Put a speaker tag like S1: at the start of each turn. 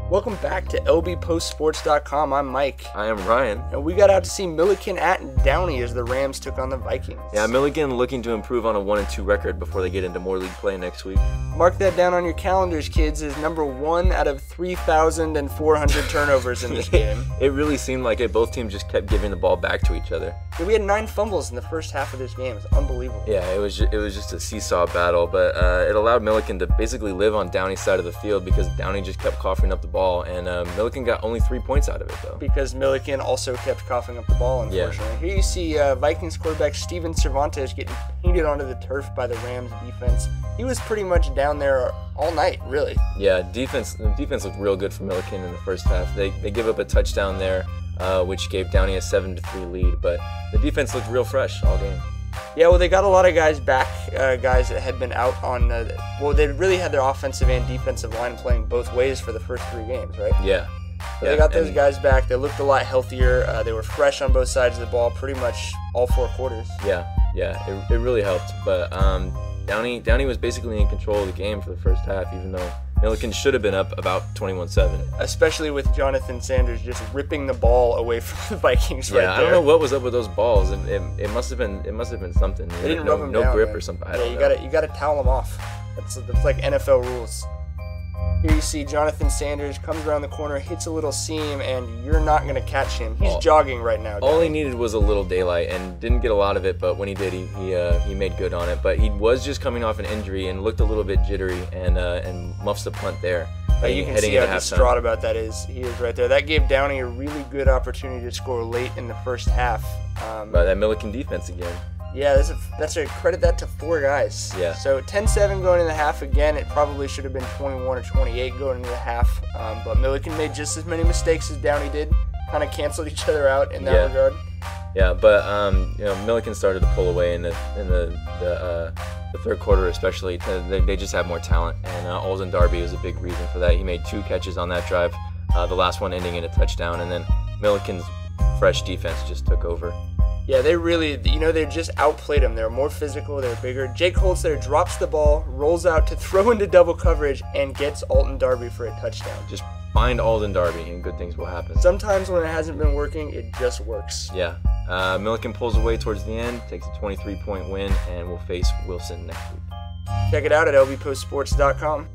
S1: Welcome back to lbpostsports.com. I'm Mike.
S2: I am Ryan.
S1: And we got out to see Millikan at Downey as the Rams took on the Vikings.
S2: Yeah, Millikan looking to improve on a 1-2 record before they get into more league play next week.
S1: Mark that down on your calendars, kids, as number 1 out of 3,400 turnovers in this game.
S2: It really seemed like it. Both teams just kept giving the ball back to each other.
S1: Yeah, we had 9 fumbles in the first half of this game. It's unbelievable.
S2: Yeah, it was just a seesaw battle, but it allowed Millikan to basically live on Downey's side of the field because Downey just kept coughing up the ball, and Millikan got only 3 points out of it, though.
S1: Because Millikan also kept coughing up the ball, unfortunately. Yeah. Here you see Vikings quarterback Steven Cervantes getting painted onto the turf by the Rams defense. He was pretty much down there all night, really.
S2: Yeah, the defense looked real good for Millikan in the first half. They give up a touchdown there, which gave Downey a 7-3 lead, but the defense looked real fresh all game.
S1: Yeah, well, they got a lot of guys back, guys that had been out on, well, they really had their offensive and defensive line playing both ways for the first 3 games, right?
S2: Yeah.
S1: So they got those guys back. They looked a lot healthier. They were fresh on both sides of the ball pretty much all 4 quarters.
S2: Yeah, it really helped. But Downey was basically in control of the game for the first half, even though Millikan should have been up about 21-7.
S1: Especially with Jonathan Sanders just ripping the ball away from the Vikings right there.
S2: Yeah, I don't know what was up with those balls. It must have been something.
S1: They didn't rub them down,
S2: no grip
S1: man.
S2: or something.
S1: Yeah, you gotta towel them off. That's like NFL rules. Here you see Jonathan Sanders comes around the corner, hits a little seam, and you're not going to catch him. He's jogging right now.
S2: All he needed was a little daylight, and didn't get a lot of it, but when he did, he made good on it. But he was just coming off an injury and looked a little bit jittery, and muffs the punt there.
S1: You can see how distraught about that is. He is right there. That gave Downey a really good opportunity to score late in the first half.
S2: By that Millikan defense again.
S1: Yeah, that's a credit that to 4 guys.
S2: Yeah.
S1: So 10-7 going into the half. Again, it probably should have been 21 or 28 going into the half. But Millikan made just as many mistakes as Downey did. Kind of canceled each other out in that regard.
S2: Yeah, but Millikan started to pull away in the third quarter, especially. They just have more talent, and Alden Darby was a big reason for that. He made 2 catches on that drive, the last one ending in a touchdown, and then Millikan's fresh defense just took over.
S1: Yeah, they really, they just outplayed him. They're more physical, they're bigger. Jake Holtz there drops the ball, rolls out to throw into double coverage, and gets Alden Darby for a touchdown.
S2: Just find Alden Darby, and good things will happen.
S1: Sometimes when it hasn't been working, it just works.
S2: Yeah. Millikan pulls away towards the end, takes a 23-point win, and will face Wilson next week.
S1: Check it out at lbpostsports.com.